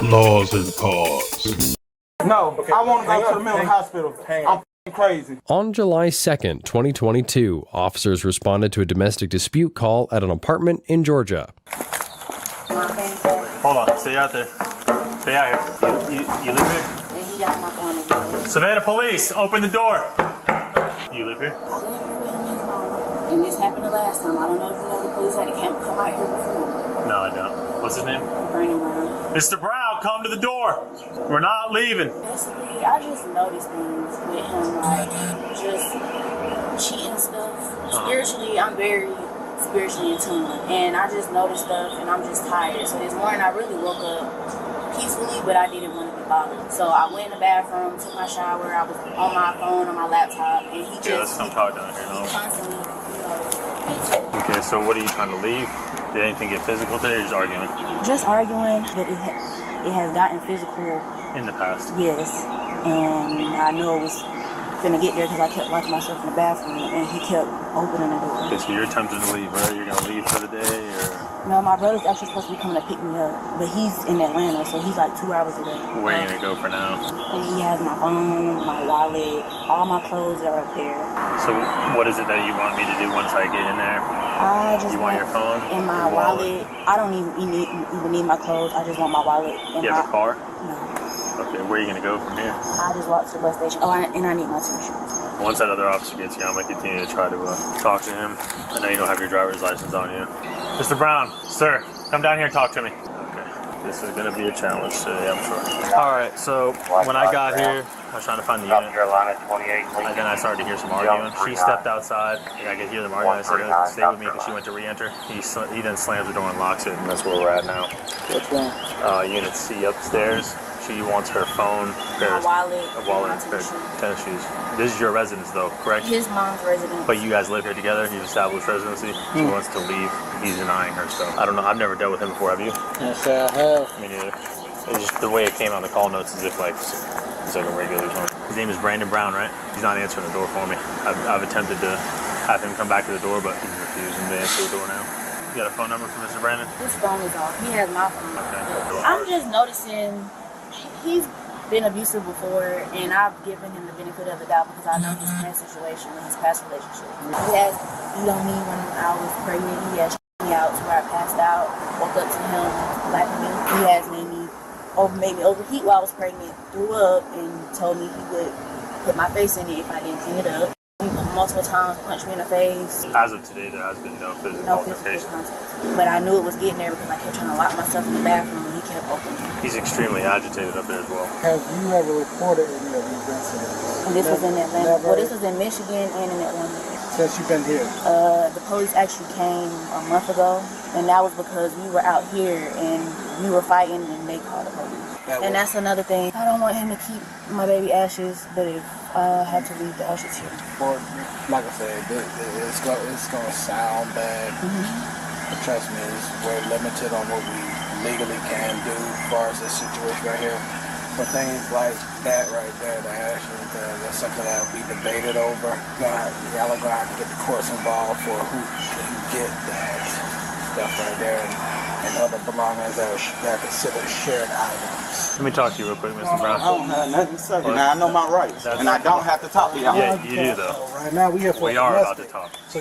Laws and cause. No, okay. I want to go to the mental hospital. I'm crazy. On July 2nd, 2022, officers responded to a domestic dispute call at an apartment in Georgia. Hold on, stay out there. Stay out here. You live here? Savannah police, open the door. You live here? And this happened the last time. I don't know if you know the police had to come out here before. No, I don't. What's his name? Brandon Brown. Mr. Brown, come to the door. We're not leaving. Basically, I just noticed things with him, like just cheating stuff. Spiritually, I'm very spiritually in tune, and I just noticed stuff, and I'm just tired. So this morning, I really woke up peacefully, but I didn't want to be bothered. So I went in the bathroom, took my shower. I was on my phone, on my laptop, and he just let's come talk down here. No? Constantly, Okay, so what are you trying to leave? Did anything get physical today, or just arguing? Just arguing, but it has gotten physical in the past. Yes, and I knew it was gonna get there because I kept locking myself in the bathroom, and he kept opening the door. Okay, so you're attempting to leave, right? You're gonna leave for the day, or? No, my brother's actually supposed to be coming to pick me up, but he's in Atlanta, so he's like 2 hours away. Where are you gonna go for now? And he has my phone, my wallet, all my clothes are up there. So what is it that you want me to do once I get in there? I just want your phone and my wallet. I don't even need my clothes. I just want my wallet. And you have a car? No. Okay, where are you gonna go from here? I just walked to the bus station. Oh, and I need my t-shirt. Once that other officer gets here, I'm gonna continue to try to talk to him. I know you don't have your driver's license on you. Mr. Brown, sir, come down here and talk to me. Okay, this is gonna be a challenge today, I'm sure. All right, so when I got here, I was trying to find the unit. And then I started to hear some arguing. She stepped outside, and I could hear them arguing. I said, stay with me, because she went to re-enter. He then slams the door and locks it, and that's where we're at now. Which one? Unit C upstairs. She wants her phone, my wallet, and tennis shoes. This is your residence, though, correct? His mom's residence. But you guys live here together? You've established residency? She wants to leave. He's denying her stuff. I don't know. I've never dealt with him before. Have you? Yes, I have. Me neither. It's just the way it came on the call notes as if, like, it's like a regular phone. His name is Brandon Brown, right? He's not answering the door for me. I've attempted to have him come back to the door, but he's refusing to answer the door now. You got a phone number for Mr. Brandon? His phone is off. He has my phone. Okay. I'm just noticing he's been abusive before, and I've given him the benefit of the doubt because I know his past situation and his past relationship. He has beat on me when I was pregnant. He has me out to where I passed out, woke up to him slapping me. He has made me overheat while I was pregnant, threw up, and told me he would put my face in it if I didn't clean it up. He multiple times punched me in the face. As of today, there has been no physical altercation. But I knew it was getting there because I kept trying to lock myself in the bathroom and he kept opening. He's extremely agitated up there as well. Have you ever reported any of these incidents? And this was in Atlanta. Well, this was in Michigan and in Atlanta. Since you've been here? The police actually came a month ago, and that was because we were out here and we were fighting and they called the police. And that's another thing. I don't want him to keep my baby ashes, but if I have to leave the ashes here. Or, like I said, it's going to sound bad. But trust me, we're limited on what we legally can do as far as this situation right here. But things like that right there, the ashes, that's something that will be debated over. Y'all are going to have to get the courts involved for who can get that stuff right there and other belongings that are considered shared items. Let me talk to you real quick, Mr. Brown. I don't have nothing to say. Now I know my rights, and I don't have to talk to y'all. Yeah, you do though. Right now we are about to talk. So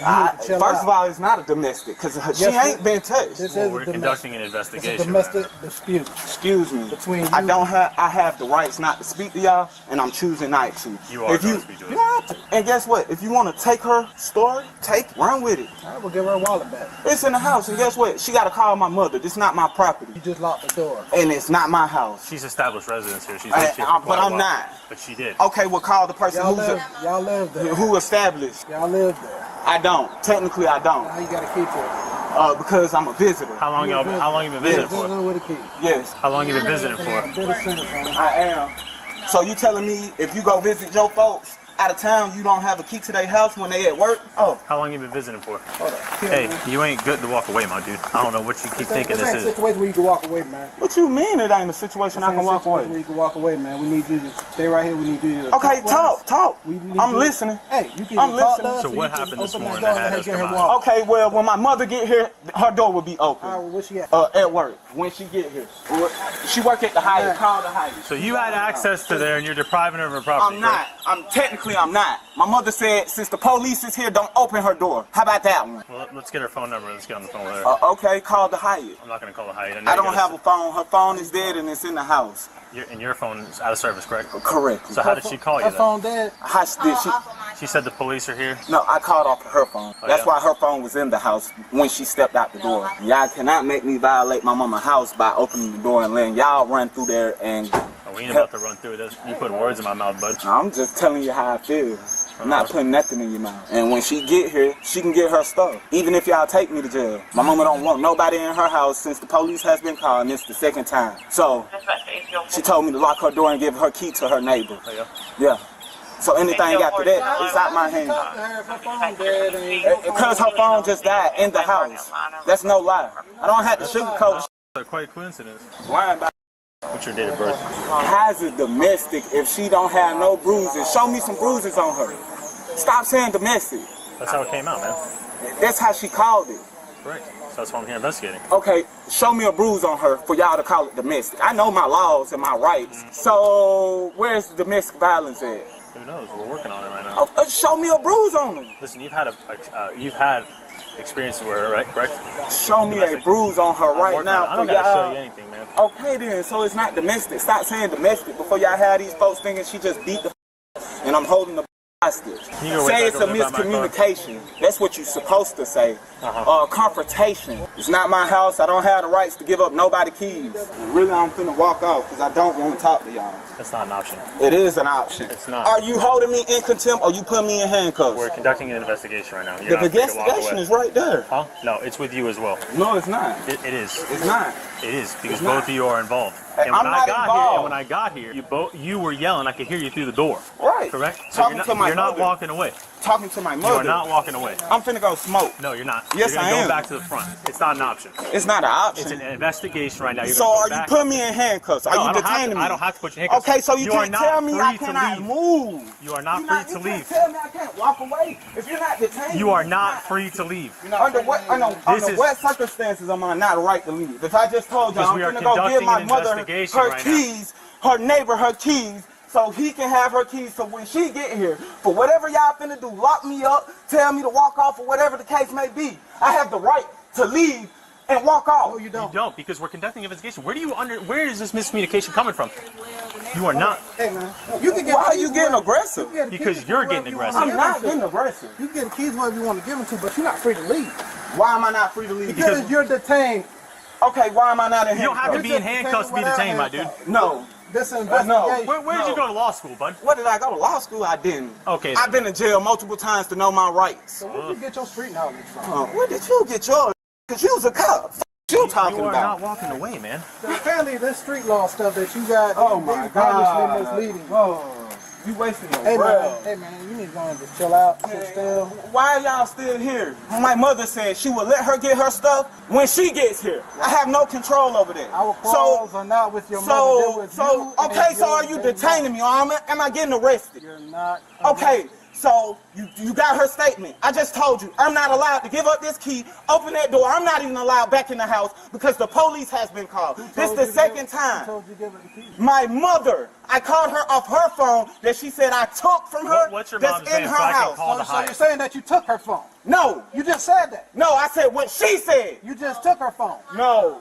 first of all, it's not a domestic because she ain't been touched. We're conducting an investigation. It's a domestic dispute. Excuse me. Between you. I have the rights not to speak to y'all, and I'm choosing not to. You are going to speak to us. You have to. And guess what? If you want to take her story, run with it. All right, we'll give her wallet back. It's in the house, and guess what? She got to call my mother. This is not my property. You just locked the door. And it's not my house. She's established residence here. She's lived here for but I'm a while. Not. But she did. Okay, we'll call the person y'all live there. Who established. Y'all live there. I don't. Technically, I don't. How you got a key to it? Because I'm a visitor. How long you been visiting for? With a key. Yes. How long you been visiting for? I am. So you telling me if you go visit your folks out of town, you don't have a key to their house when they at work? Oh. How long you been visiting for? Hold on. Hey, you ain't good to walk away, my dude. I don't know what you keep thinking this This ain't a is. situation where you can walk away, man. What you mean it ain't a situation I can walk Where away? you can walk away, man. We need you to stay right here. We need you to... Okay, talk. We need I'm you- listening. Hey, you can I'm talk to listening. us, So or what you can happened this open that morning door that had and us get her come walk. Okay, well, when my mother get here, her door will be open. All right, where she at? At work, when she get here. She work at the Hyatt. Call the Hyatt. So you had access to there and you're depriving her of her property. I'm not. I'm not. My mother said since the police is here, don't open her door. How about that one? Well, let's get her phone number. Let's get on the phone with her. Okay, call the Hyatt. I'm not going to call the Hyatt. I don't have a phone. Her phone is dead and it's in the house. And your phone is out of service, correct? Correct. So how did she call you Her then? phone dead. How did she? She said the police are here. No, I called off of her phone. That's yeah? why her phone was in the house when she stepped out the door. Y'all cannot make me violate my mama's house by opening the door and letting y'all run through there and... Oh, we ain't about to run through this. You put words in my mouth, bud. I'm just telling you how I feel. I'm not putting nothing in your mouth. And when she get here, she can get her stuff. Even if y'all take me to jail. My mama don't want nobody in her house since the police has been called, and it's the second time. So, she told me to lock her door and give her key to her neighbor. Oh, yeah? Yeah. So anything after that, it's out my hands. Talk to her if her phone dead and Because her phone just died in the house. That's no lie. I don't have to sugarcoat That's quite a coincidence. lying about. What's your date of birth? How's it domestic if she don't have no bruises? Show me some bruises on her. Stop saying domestic. That's how it came out, man. That's how she called it. Correct. So that's why I'm here investigating. Okay, show me a bruise on her for y'all to call it domestic. I know my laws and my rights. So where's the domestic violence at? Who knows? We're working on it right now. Show me a bruise on her. Listen, you've had experiences with her, right? Correct? Show me a bruise on her right now I for don't gotta show you y'all. anything, man. Okay then, so it's not domestic. Stop saying domestic before y'all have these folks thinking she just beat the and I'm holding the hostage. You go Say back it's a over there by my car. miscommunication. That's what you're supposed to say. Confrontation. It's not my house. I don't have the rights to give up nobody keys. Really, I'm finna walk off because I don't want to talk to y'all. That's not an option. It is an option. It's not. Are you holding me in contempt or you putting me in handcuffs? We're conducting an investigation right now. You're The not free to walk investigation away. is right there. Huh? No, it's with you as well. No, it's not. It is. It's not. It is because It's not. both of you are involved. Hey, And when I'm I not got involved. here, and when I got here, you were yelling. I could hear you through the door. Right. Correct. So Talking to my you're not mother. walking away. Talking to my You mother. are not walking away. I'm finna go smoke. No, you're not. Yes, you're gonna I go am. back to the front. It's not an option. It's not an option. It's an investigation right now. You're So gonna go are you back. putting me in handcuffs? Are No, you I don't have detaining to, me? I don't have to put you in handcuffs. Okay, so you are can't not tell me I free to cannot leave. move. You are not You free to can't leave. tell me I can't walk away. If you're not detaining You me, are not free to leave. Under what circumstances am I not right to leave? If I just told you Because I'm we are gonna go give conducting my an mother investigation her right now. keys, her neighbor her keys, so he can have her keys. So when she get here, for whatever y'all finna do, lock me up, tell me to walk off, or whatever the case may be, I have the right to leave and walk off. you You don't. don't, because we're conducting an investigation. Where is this miscommunication coming from? You are not. Hey man, you can get. Why are keys you getting wherever- aggressive? you can get Because keys you're wherever getting you wanna aggressive. I'm give not them to. getting aggressive. You can get keys wherever you want to give them to, but you're not free to leave Why am I not free to leave? because you're detained. Okay, why am I not in You don't have to handcuffs? be in handcuffs to be detained, my dude. No. This No. investigation. Where did you go to law school, bud? What did I go to law school? I didn't. Okay. I've been in jail multiple times to know my rights. So where did you get your street knowledge from? Where did you get yours? Because you was a cop. You talking You are about? not walking away, man. Apparently, this street law stuff that you got. Oh my is God. obviously misleading. Oh, you wasting your Hey man, breath. hey man, you need to go and just chill out, sit still. Why are y'all still here? My mother said she would let her get her stuff when she gets here. I have no control over that. Our quarrels are not with your mother, they're with you. and Okay, so your are you baby detaining me or am I getting arrested? You're not. Okay, so you got her statement. I just told you I'm not allowed to give up this key, open that door. I'm not even allowed back in the house because the police has been called. This is the second Who time. told you to give her the keys? My mother, I called her off her phone that she said I took from her. What's your that's mom's in name her so I can house. call the So you're Hyatt? saying that you took her phone? No, You just said that. no, I said what she said. You just took her phone. No,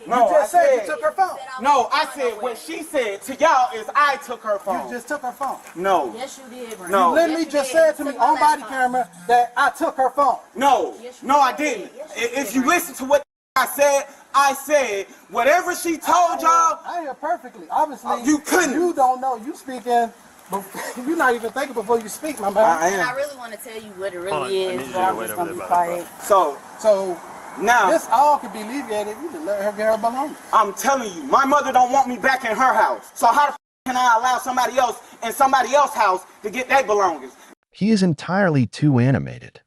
no, You just I said you took her phone. No, I said what she said to y'all is I took her You phone. just took her phone. No, Yes, you did, Brandon. No. You literally just said to me on body camera that I took her phone. no, no, I didn't. If you listen to what I said whatever she told y'all. I hear perfectly. Obviously, You couldn't. You don't know. You speaking. You're not even thinking before you speak, my man. I And I am. really want to tell you what it Hold on, really I need is, you but to I'm wait just over going to be there by the quiet. So Now this all could be alleviated. You just let her get her belongings. I'm telling you, my mother don't want me back in her house. So how the can I allow somebody else in somebody else's house to get their belongings? He is entirely too animated.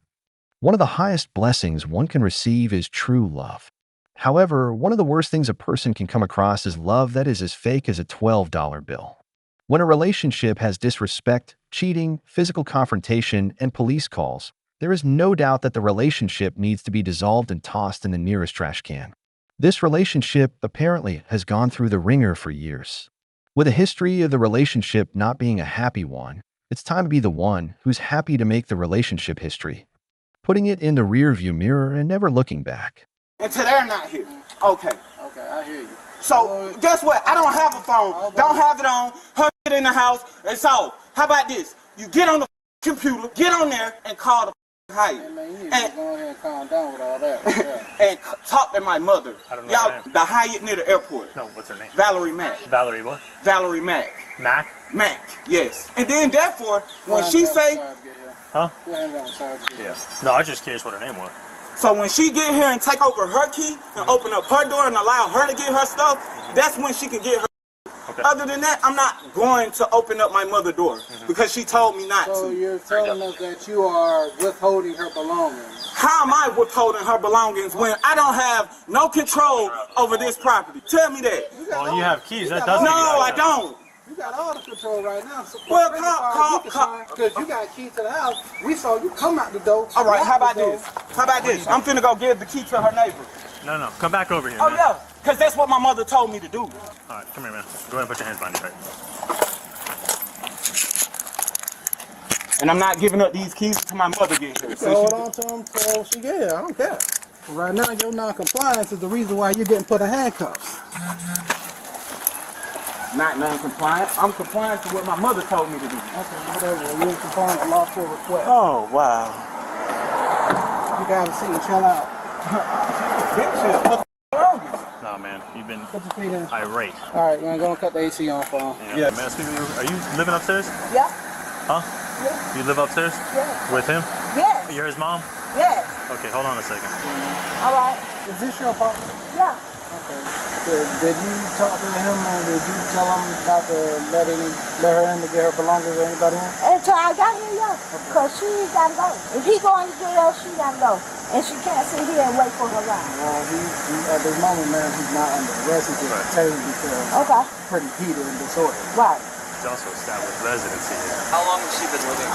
One of the highest blessings one can receive is true love. However, one of the worst things a person can come across is love that is as fake as a $12 bill. When a relationship has disrespect, cheating, physical confrontation, and police calls, there is no doubt that the relationship needs to be dissolved and tossed in the nearest trash can. This relationship apparently has gone through the ringer for years. With a history of the relationship not being a happy one, it's time to be the one who's happy to make the relationship history, putting it in the rearview mirror and never looking back. Until they're not here. Okay. Okay, I hear you. So, guess what? I don't have a phone. Don't have it on. Her shit in the house. And so, how about this? You get on the computer, get on there, and call the Hyatt. Hey, man, you need to go ahead and calm down with all that. Yeah. And talk to my mother. I don't know her name. The Hyatt near the airport. No, what's her name? Valerie Mack. Valerie what? Valerie Mack. Mac? Mack, yes. And then therefore, when she say, Huh? Yeah. No, I was just curious what her name was. so when she get here and take over her key and open up her door and allow her to get her stuff, that's when she can get her. Okay. Other than that, I'm not going to open up my mother's door because she told me not So to. you're telling us that you are withholding her belongings. How am I withholding her belongings when I don't have no control over this property? Tell me that. Well, you have keys. That doesn't No, mean you I have don't. You got all the control right now. So Well, call. because you got keys to the house. We saw you come out the door. All right, how about lock the door. this? How about this? I'm finna go give the key to her neighbor. No, come back over here. Oh, man. yeah, because that's what my mother told me to do. All right, come here, man. Go ahead and put your hands behind your head. And I'm not giving up these keys until my mother gets here. So hold on to them till she get here. I don't care. Right now, your non-compliance is the reason why you're getting put in handcuffs. Not non-compliant. I'm compliant to what my mother told me to do. Okay, whatever. You're complying with lawful request. Oh, wow. You gotta sit and chill out. No, man. You've been Put your feet in. irate. All right, man. Go and cut the AC on for him. Yeah. Man, excuse me. Are you living upstairs? Yeah. Huh? Yeah. You live upstairs? Yeah. With him? Yes. You're his mom? Yes. Okay, hold on a second. All right. Is this your apartment? Yeah. Okay. Did you talk to him or did you tell him not to let her in to get her belongings or anybody in? Until I got here, yeah. Because she gotta go. If he going to jail, she gotta go. And she can't sit here and wait for her ride. Well, he at this moment, man, he's not under arrest. He's just detained because Okay. pretty heated and disordered. Right. He's also established residency here. How long has she been living?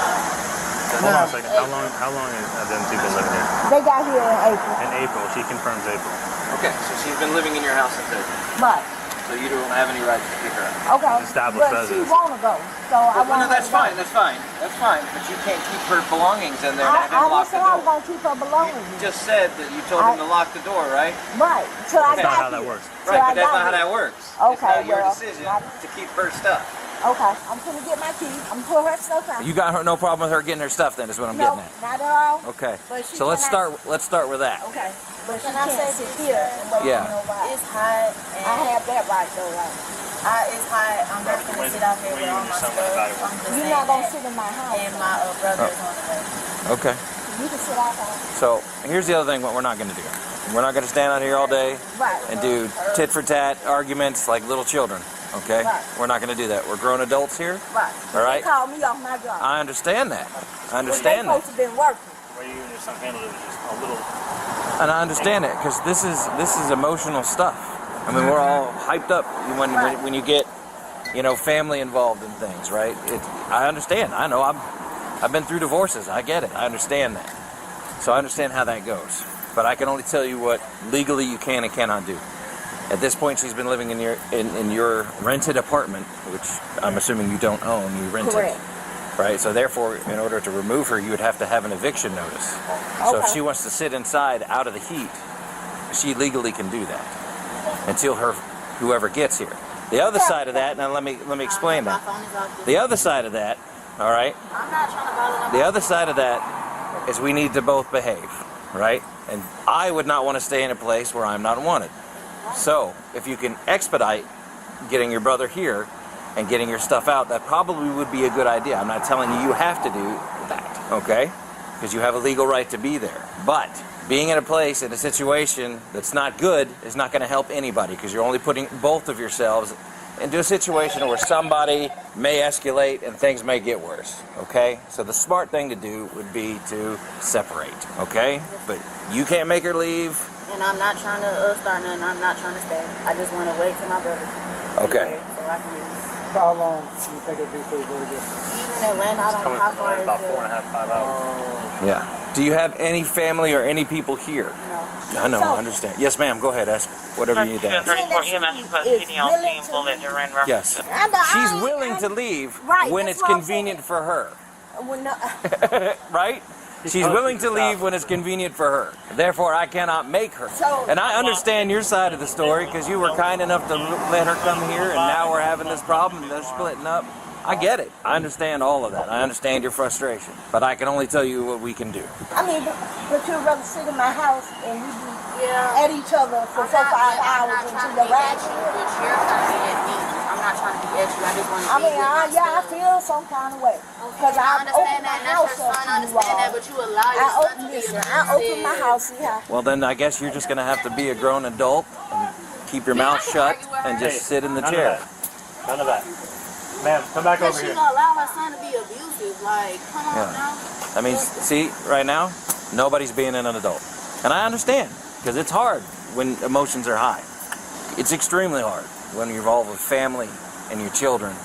Hold on a second. How long have them two been living here? They got here in April. In April. She confirms April. Okay, so she's been living in your house since April. Right. So you don't have any right to kick her out. Okay. Established but she residence. wanna go. So I Well, want no, that's fine. That's fine. That's fine. But you can't keep her belongings in there and I have lock didn't the say I was door. gonna keep her belongings. You just said that you told him to lock the door, right? Right. Till I That's got not how that here. works. Till Right, I but that's got not how here. that works. It's Okay, not your well, decision not- to keep her stuff. Okay. I'm gonna get my keys. I'm gonna put her stuff out. You got her no problem with her getting her stuff then is what I'm No, getting at. not at all. Okay. But she So let's cannot- start with that. Okay. But she can't sit here and wait Yeah. for nobody. It's hot and I have that right though, right? it's hot. I'm not gonna sit out here with all my stuff. I'm just You're saying not gonna that. sit in my house. And my brother is on the way. Okay. You can sit outside. So here's the other thing what we're not going to do. We're not going to stand out here all day Right. and do tit for tat arguments like little children. Okay? Right. We're not going to do that. We're grown adults here. Right. All right? They called me off my job. I understand that. I They understand that. supposed to been working. The way you and your son handled it was just a little. And I understand it because this is emotional stuff. I mean, we're all hyped up when you get, family involved in things, right? I understand. I know. I've been through divorces. I get it. I understand that. So I understand how that goes. But I can only tell you what legally you can and cannot do. At this point, she's been living in your rented apartment, which I'm assuming you don't own. You rent Correct. it. Right? So therefore, in order to remove her, you would have to have an eviction notice. So if Okay. she wants to sit inside out of the heat, she legally can do that until whoever gets here. The other side of that, now let me explain My that. phone is off. The other side of that, all right? I'm not trying to bother nobody. The other side of that is we need to both behave, right? And I would not want to stay in a place where I'm not wanted. So if you can expedite getting your brother here and getting your stuff out, that probably would be a good idea. I'm not telling you have to do that, okay? Because you have a legal right to be there. But being in a place, in a situation that's not good is not going to help anybody because you're only putting both of yourselves into a situation where somebody may escalate and things may get worse, okay? So the smart thing to do would be to separate, okay? But you can't make her leave. And I'm not trying to start nothing. I'm not trying to stay. I just want to wait till my brother. Okay. So I can leave. How long do you think it'd be for you to go to get? Even in Atlanta, I don't know how far it is. About 4.5, 5 hours. Yeah. Do you have any family or any people here? No. I know, I understand. Yes, ma'am, go ahead, ask whatever you need to ask. 34 EMS request PDL team bullet you're in reference. Yes. She's willing to leave Right, when that's it's what I'm convenient for her, Well, no. right? She's willing to leave when it's convenient for her. Therefore, I cannot make her. And I understand your side of the story because you were kind enough to let her come here, and now we're having this problem and they're splitting up. I get it. I understand all of that. I understand your frustration. But I can only tell you what we can do. I mean, but you'd rather sit in my house and we be Yeah. at each other for 4 or 5 hours until the rapture. I'm not trying to be extra. I just want to I mean, I feel some kind of way. Because I opened my house up to you all. but you allow your son to be I opened my house, yeah. Well, then I guess you're just going to have to be a grown adult and keep your mouth shut and just sit in the chair. None of that. Ma'am, come back over She's here. gonna allow her son to be abusive. Like, come on now. I mean, see, right now, nobody's being an adult. And I understand, because it's hard when emotions are high. It's extremely hard when you're involved with family and your children.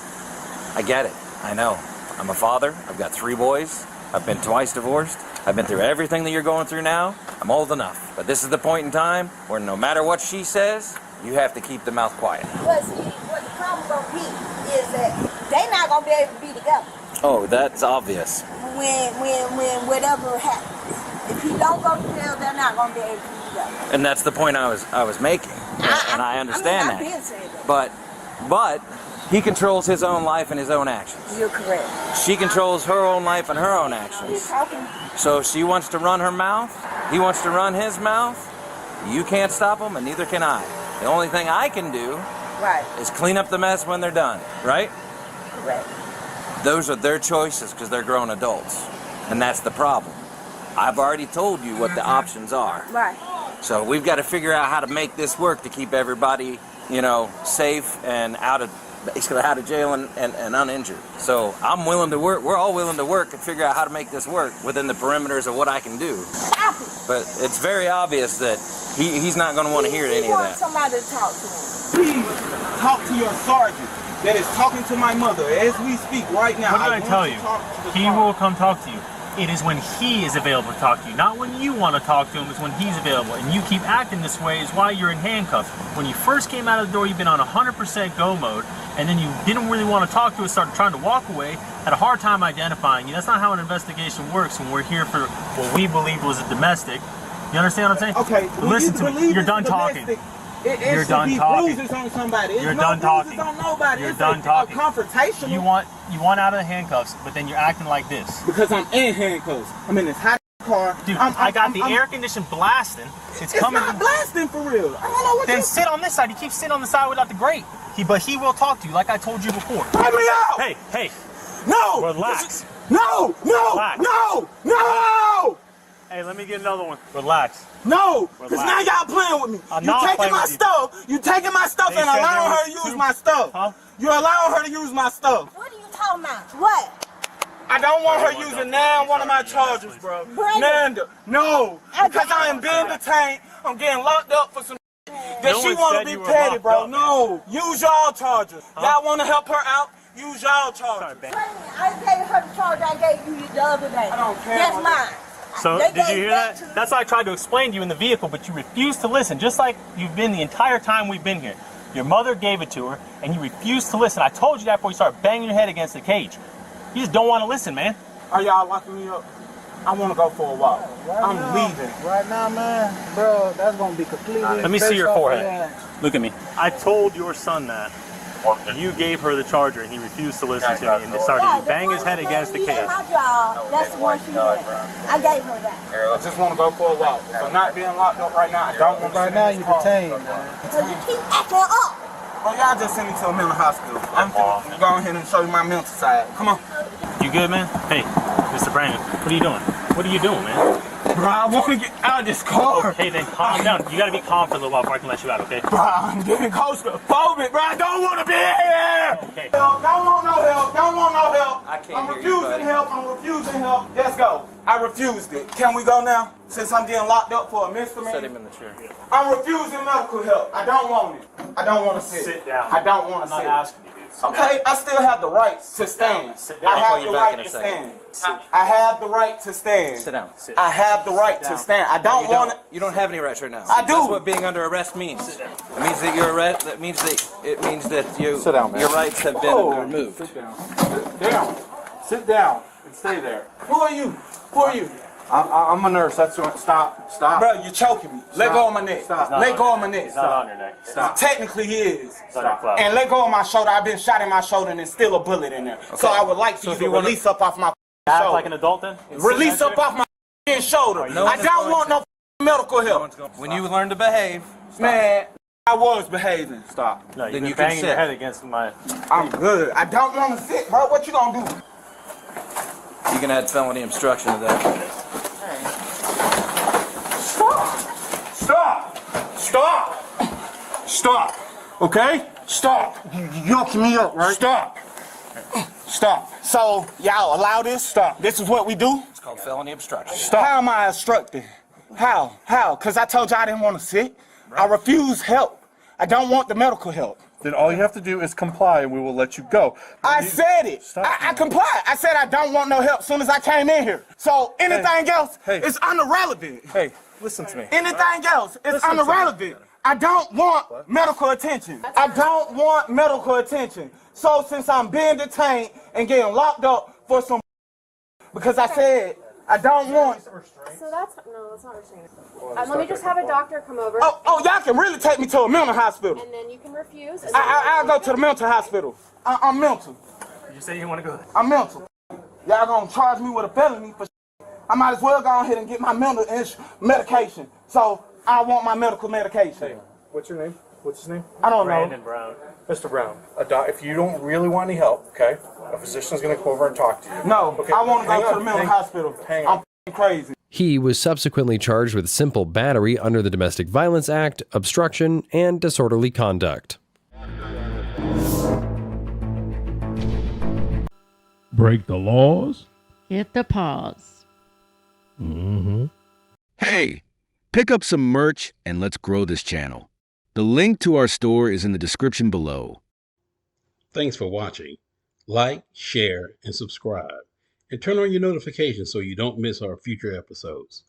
I get it. I know. I'm a father. I've got 3 boys. I've been twice divorced. I've been through everything that you're going through now. I'm old enough. But this is the point in time where no matter what she says, you have to keep the mouth quiet. But see, what the problem gonna be is that they not gonna be able to be together Oh, that's obvious. when whatever happens. If he don't go to jail, they're not gonna be able to be together. And that's the point I was making. And I understand I've been that. saying that. But he controls his own life and his own actions. You're correct. She controls her own life and her own You're actions. talking. So if she wants to run her mouth, he wants to run his mouth, you can't stop him and neither can I. The only thing I can do Right. is clean up the mess when they're done, right? Correct. Those are their choices because they're grown adults. And that's the problem. I've already told you what the options are. Right. So we've got to figure out how to make this work to keep everybody, safe and basically out of jail and uninjured. So I'm willing to work. We're all willing to work and figure out how to make this work within the perimeters of what I can do. Stop it. But it's very obvious that he's not going to want to hear any of that. Somebody to talk to him. Please talk to your sergeant that is talking to my mother as we speak right now. What did I want tell to you? talk to the He sergeant. will come talk to you. It is when he is available to talk to you, not when you want to talk to him. It's when he's available. And you keep acting this way is why you're in handcuffs. When you first came out of the door, you've been on 100% go mode, and then you didn't really want to talk to us, started trying to walk away, had a hard time identifying you. That's not how an investigation works when we're here for what we believed was a domestic. You understand what I'm saying? Okay, But listen to me. You're done talking. You're done talking. Bruises on somebody. You're It's done no talking. bruises on nobody. You're It's done talking. A confrontation. You want out of the handcuffs, but then you're acting like this. Because I'm in handcuffs. I'm in this hot car. Dude, I got the air conditioning blasting. It's coming. It's not blasting for real. I don't know what Then you... sit on this side. You keep sitting on the side without the grate. But he will talk to you, like I told you before. Let me out! Hey, No! relax. No! Relax. No! Hey, let me get another one. Relax. No! Because now Relax. y'all playing with me. I'm You not taking playing my with you. stuff. You taking my stuff They and said allowing there her to was use two- my stuff. Huh? You're allowing her to use my stuff. What are you talking about? What? I don't want her using now one of my charges, bro. Brandon. Nanda, no. Because I am being detained. I'm getting locked up for some that No she one want said to be you were petty, locked bro. up, No. Use y'all charges. Y'all want to help her out? Use y'all charges. I gave her the charge I gave you the other day. I don't care. That's mine. So, They did you gave hear that that? to That's why I tried to explain to you in the vehicle, but you refused to listen, just like you've been the entire time we've been here. Your mother gave it to her, and you refused to listen. I told you that before you started banging your head against the cage. You just don't want to listen, man. Are y'all locking me up? I want to go for a walk. I'm leaving. Right now, man, bro, that's gonna be completely. Let me see your based off forehead. of that. Look at me. I told your son that. You gave her the charger, and he refused to listen to me, and started to bang his head against the cage. My job, that's the one she had. I gave her that. I just want to go for a walk. If I'm not being locked up right now, I don't want to. Right now, you detained, man. Because you keep acting up. Well, y'all just sent me to a mental hospital. I'm finna go ahead and show you my mental side. Come on. You good, man? Hey, Mr. Brandon, what are you doing? What are you doing, man? Bro, I want to get out of this car. Okay, then calm down. You gotta be calm for a little while before I can let you out, okay? Bro, I'm getting claustrophobic, bro. I don't want to be here. Okay. Help. Don't want no help. Don't want no help. I can't I'm hear you, refusing buddy. help. I'm refusing help. Let's go. I refused it. Can we go now? Since I'm getting locked up for a misdemeanor. Set him in the chair. I'm refusing medical help. I don't want it. I don't want to sit. Sit down. I don't want to sit. I'm not asking you, dude. Sit Okay, I still have the right to stand. Sit down. I I'll call have you the back in right a to second. stand. I have the right to stand. Sit down. I have the right to stand. I don't want to. You don't have any rights right now. I do. That's what being under arrest means. It means that you're arrest. That means that you. Sit down, man. Your rights have been removed. Sit down. Sit down. Sit down and stay there. Who are you? Who are you? I'm a nurse. That's what. Stop. Bro, you're choking me. Let go of my neck. Stop. Let go of my neck. It's not on your neck. Stop. Technically, he is. It's on your clout. And let go of my shoulder. I've been shot in my shoulder and there's still a bullet in there. So I would like for you to release up off my Act shoulder. like an adult then? Release up off my shoulder. No one I is don't going want no medical help. When you learn to behave, Man, I was behaving. Stop. No, Then you've been you can banging your sit. head against my... I'm good. I don't want to sit, bro. What you gonna do? you can add felony obstruction to that. Stop. Okay? Stop. You yoking me up, right? Stop. So, y'all allow this? Stop. This is what we do? It's called felony obstruction. How am I obstructing? How? Because I told you I didn't want to sit. I refuse help. I don't want the medical help. Then all you have to do is comply, and we will let you go. I said it. Stop. I complied. I said I don't want no help as soon as I came in here. So anything else Hey. is irrelevant. Hey, listen to me. Anything else is Listen to me. irrelevant. I don't want medical attention. I don't want medical attention. So since I'm being detained and getting locked up for some because I said I don't want. So that's not restraining. Let me just have a doctor come over. Oh, y'all can really take me to a mental hospital. And then you can refuse. And I'll go to the mental hospital. I'm mental. You say you want to go there? I'm mental. Y'all gonna charge me with a felony for I might as well go ahead and get my mental medication. So I want my medical medication. Hey, what's your name? What's his name? I don't Brandon know. Brown. Mr. Brown. If you don't really want any help, okay, a physician's going to come over and talk to you. No, Okay, I want to hang go to on, the mental hang- hospital. hang on. I'm f***ing crazy. He was subsequently charged with simple battery under the Domestic Violence Act, obstruction, and disorderly conduct. Break the laws. Hit the pause. Hey, pick up some merch and let's grow this channel. The link to our store is in the description below. Thanks for watching. Like, share, and subscribe. And turn on your notifications so you don't miss our future episodes.